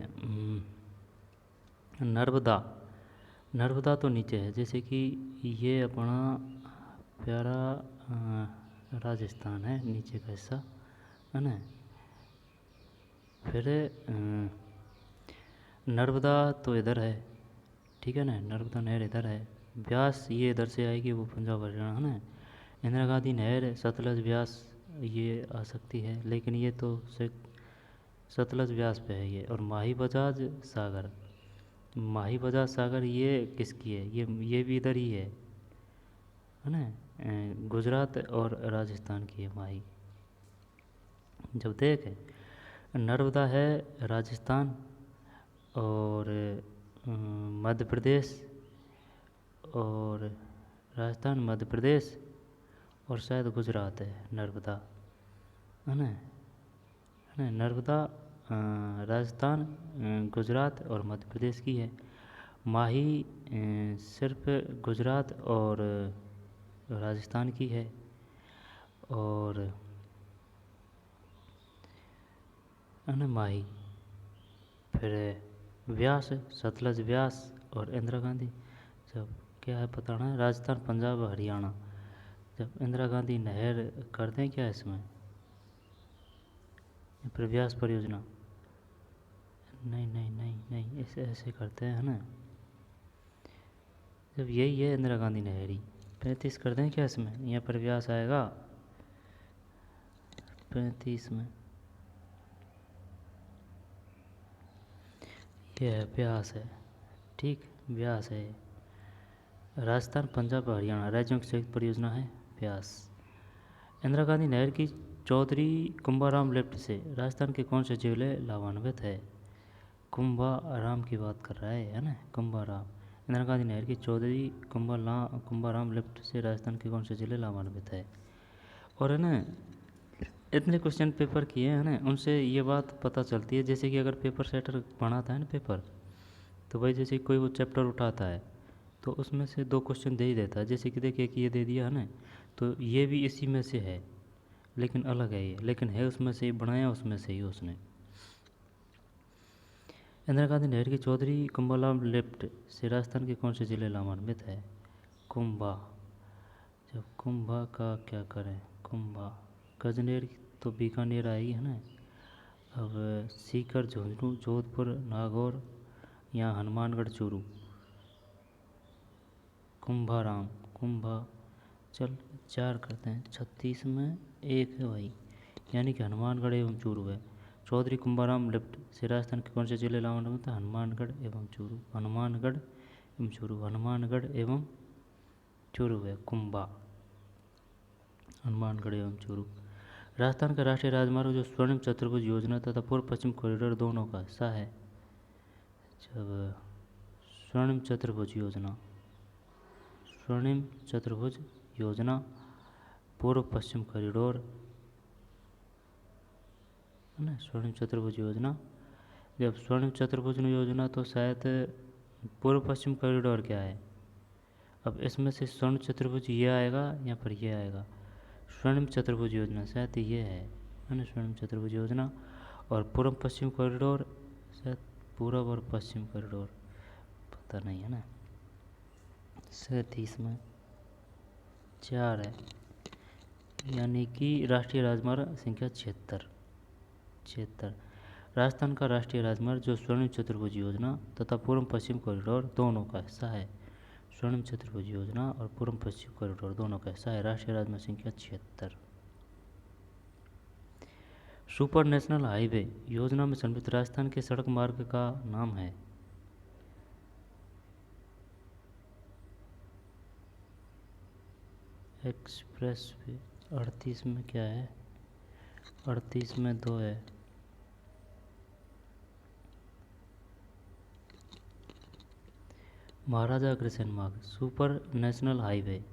नर्मदा, नर्मदा तो नीचे है, जैसे कि ये अपना प्यारा राजस्थान है, नीचे का हिस्सा है ना। फिर नर्मदा तो इधर है, ठीक है ना, नर्मदा नहर इधर है। ब्यास ये इधर से आएगी, वो पंजाब हरियाणा है ना। इंदिरा गांधी नहर सतलज ब्यास ये आ सकती है, लेकिन ये तो सतलज ब्यास पे है ये। और माही बजाज सागर, माही बजाज सागर ये किसकी है, ये भी इधर ही है ना, गुजरात और राजस्थान की है माही। जब देख, नर्मदा है राजस्थान और मध्य प्रदेश, और राजस्थान मध्य प्रदेश और शायद गुजरात है नर्मदा, है ना, नर्मदा राजस्थान, गुजरात और मध्य प्रदेश की है। माही सिर्फ गुजरात और राजस्थान की है। और है ना माही, फिर व्यास सतलज व्यास और इंदिरा गांधी। जब क्या है बताना है, राजस्थान पंजाब हरियाणा। जब इंदिरा गांधी नहर करते हैं क्या इसमें, फिर व्यास परियोजना, नहीं नहीं नहीं नहीं, ऐसे ऐसे करते हैं, है ना। जब यही है इंदिरा गांधी नहरी, 35 कर दें क्या इसमें, यहाँ पर व्यास आएगा 35 में, ये है व्यास है, ठीक, व्यास है। राजस्थान पंजाब हरियाणा राज्यों की संयुक्त परियोजना है व्यास। इंदिरा गांधी नहर की चौधरी कुंभाराम लिफ्ट से राजस्थान के कौन से जिले लाभान्वित है। कुंभाराम की बात कर रहा है ना, कुंभाराम। इंदिरा गांधी नहर की चौधरी कुंभाराम लिफ्ट से राजस्थान के कौन से जिले लाभान्वित है। और है ना, इतने क्वेश्चन पेपर किए हैं ना, उनसे ये बात पता चलती है, जैसे कि अगर पेपर सेटर बनाता है ना पेपर, तो भाई जैसे कोई वो चैप्टर उठाता है तो उसमें से 2 क्वेश्चन दे ही देता है। जैसे कि देखिए कि ये दे दिया है ना, तो ये भी इसी में से है, लेकिन अलग है ये, लेकिन है उसमें से ही, बनाया उसमें से ही उसने। इंदिरा गांधी नहर की चौधरी कुंभाराम लिफ्ट से राजस्थान के कौन से जिले लाभान्वित है। कुंभा, जब कुंभा का क्या करें, कुंभा गजनेर तो बीकानेर आएगी, है ना। अब सीकर झुंझुनू जोधपुर नागौर या हनुमानगढ़ चूरू। कुंभाराम, कुंभा, चल 4 करते हैं, 36 में 1 है भाई, यानी कि हनुमानगढ़ एवं चूरू है। चौधरी कुंभाराम लिफ्ट से राजस्थान के कौन से जिले लाभान्वित है। हनुमानगढ़ एवं चूरू, हनुमानगढ़ एवं चूरू, हनुमानगढ़ एवं चूरू है कुंभा, हनुमानगढ़ एवं चूरू। राजस्थान का राष्ट्रीय राजमार्ग जो स्वर्णिम चतुर्भुज योजना तथा पूर्व पश्चिम कॉरिडोर दोनों का हिस्सा है। जब स्वर्णिम चतुर्भुज योजना, स्वर्णिम चतुर्भुज योजना, पूर्व पश्चिम कॉरिडोर, है ना, स्वर्णिम चतुर्भुज योजना। जब स्वर्णिम चतुर्भुज योजना तो शायद पूर्व पश्चिम कॉरिडोर क्या है, अब इसमें से स्वर्ण चतुर्भुज ये आएगा या फिर ये आएगा। स्वर्णिम चतुर्भुज योजना शायद ये है ना, स्वर्णिम चतुर्भुज योजना। और पूर्व पश्चिम कॉरिडोर शायद पूर्व और पश्चिम कॉरिडोर, पता नहीं है ना। 37 में 4 है, यानी कि राष्ट्रीय राजमार्ग संख्या 76। राजस्थान का राष्ट्रीय राजमार्ग जो स्वर्णिम चतुर्भुज योजना तथा पूर्व पश्चिम कॉरिडोर दोनों का हिस्सा है। स्वर्णिम चतुर्भुज योजना और पूर्व पश्चिम कॉरिडोर दोनों का हिस्सा है, राष्ट्रीय राजमार्ग संख्या 76। सुपर नेशनल हाईवे योजना में सम्मिलित राजस्थान के सड़क मार्ग का नाम है। एक्सप्रेस वे, 38 में क्या है, 38 में 2 है। महाराजा अग्रसेन मार्ग, super national highway,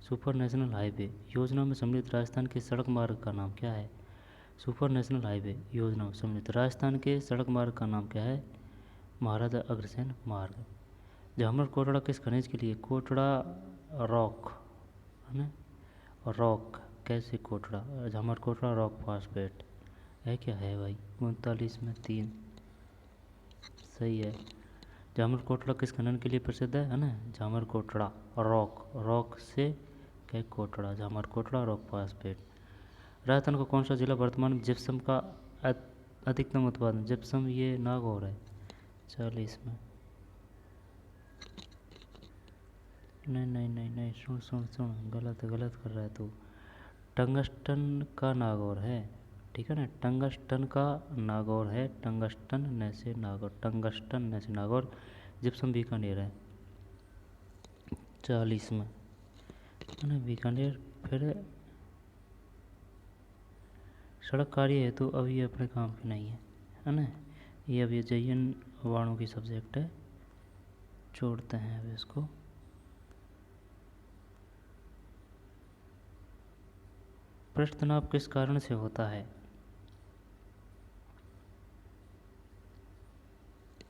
super national highway योजना में सम्मिलित राजस्थान के सड़क मार्ग का नाम क्या है। सुपर नेशनल हाईवे योजना में सम्मिलित राजस्थान के सड़क मार्ग का नाम क्या है। महाराजा अग्रसेन मार्ग। झामर कोटड़ा किस खनिज के लिए, कोटड़ा रॉक, है ना, रॉक कैसे कोटड़ा, झामर कोटड़ा रॉक फास्फेट है, क्या है भाई। 39 में 3 सही है। जामर कोटड़ा किस खनन के लिए प्रसिद्ध है ना? जामर कोटड़ा रॉक, रॉक से क्या कोटड़ा, जामर कोटड़ा रॉक फॉस्फेट। राजस्थान का कौन सा जिला वर्तमान में जिप्सम का अधिकतम उत्पादन? जिप्सम ये नागौर है 40 में। नहीं नहीं नहीं नहीं, सुन सुन सुन, गलत गलत कर रहा है तू। टंगस्टन का नागौर है, ठीक है ना, टंगस्टन का नागौर है, टंगस्टन न से नागौर, टंगस्टन न से नागौर। जिप्सम बीकानेर है 40 में, है ना, बीकानेर। फिर सड़क कार्य हेतु अब ये अपने काम की नहीं है ना, ये अब ये जयन वाणों की सब्जेक्ट है, छोड़ते हैं अब इसको। पृष्ठ तनाव किस कारण से होता है?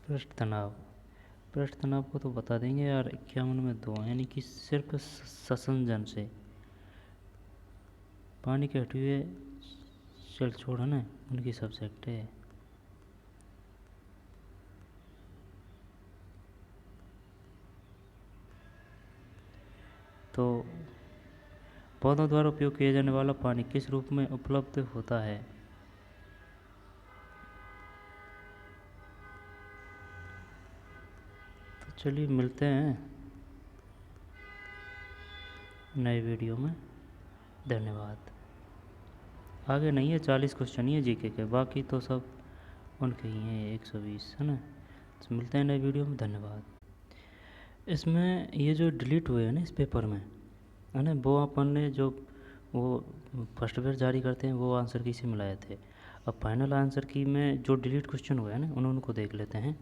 पृष्ठ तनाव, पृष्ठ तनाव को तो बता देंगे यार, 51 में 2, यानी कि सिर्फ संसंजन से। पानी के हटे हुए चल छोड़, है ना, उनकी सब्जेक्ट है। तो पौधों द्वारा उपयोग किया जाने वाला पानी किस रूप में उपलब्ध होता है? तो चलिए मिलते हैं नए वीडियो में, धन्यवाद। आगे नहीं है, 40 क्वेश्चन ही है जीके के, बाकी तो सब उनके ही हैं 120, है ना। तो मिलते हैं नए वीडियो में, धन्यवाद। इसमें ये जो डिलीट हुए हैं ना इस पेपर में, है ना, वो अपन ने जो वो फर्स्ट पेपर जारी करते हैं वो आंसर की से मिलाए थे। अब फाइनल आंसर की में जो डिलीट क्वेश्चन हुए हैं ना उनको देख लेते हैं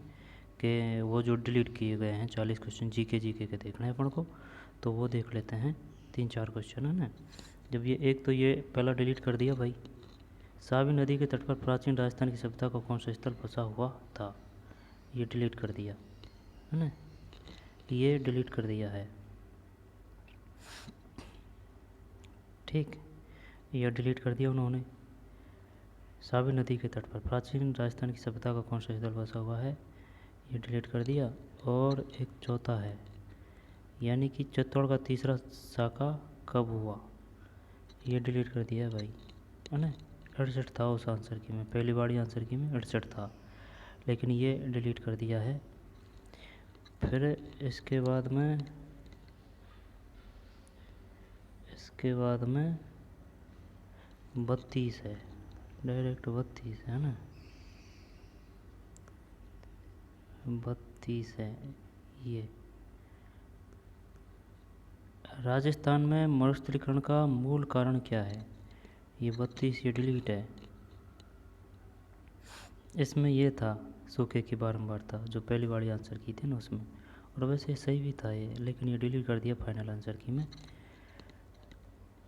कि वो जो डिलीट किए गए हैं 40 क्वेश्चन जीके के देखना है अपन को, तो वो देख लेते हैं 3-4 क्वेश्चन, है ना। जब ये एक तो ये पहला डिलीट कर दिया भाई, सावी नदी के तट पर प्राचीन राजस्थान की सभ्यता का कौन सा स्थल बसा हुआ था, ये डिलीट कर दिया, है ना, ये डिलीट कर दिया है, ठीक, यह डिलीट कर दिया उन्होंने। सावी नदी के तट पर प्राचीन राजस्थान की सभ्यता का कौन सा स्थल बसा हुआ है, ये डिलीट कर दिया। और एक चौथा है, यानी कि चित्तौड़ का तीसरा शाखा कब हुआ, ये डिलीट कर दिया है भाई, है ना। 68 था उस आंसर की में, पहली बारी आंसर की में 68 था, लेकिन ये डिलीट कर दिया है। फिर इसके बाद में 32 है, डायरेक्ट 32 है ना, 32 है। ये राजस्थान में मरुस्थलीकरण का मूल कारण क्या है, ये 32, ये डिलीट है। इसमें ये था सूखे की बारंबारता, जो पहली बारी आंसर की थी ना उसमें, और वैसे सही भी था ये, लेकिन ये डिलीट कर दिया फाइनल आंसर की में।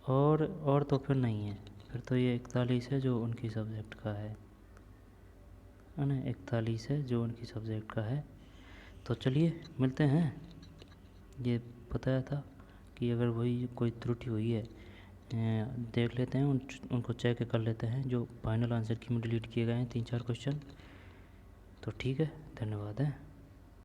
और तो फिर नहीं है, फिर तो ये 41 है जो उनकी सब्जेक्ट का है ना, 41 है जो उनकी सब्जेक्ट का है। तो चलिए मिलते हैं, ये बताया था कि अगर वही कोई त्रुटि हुई है देख लेते हैं, उनको चेक कर लेते हैं जो फाइनल आंसर की में डिलीट किए गए हैं 3-4 क्वेश्चन। तो ठीक है, धन्यवाद है।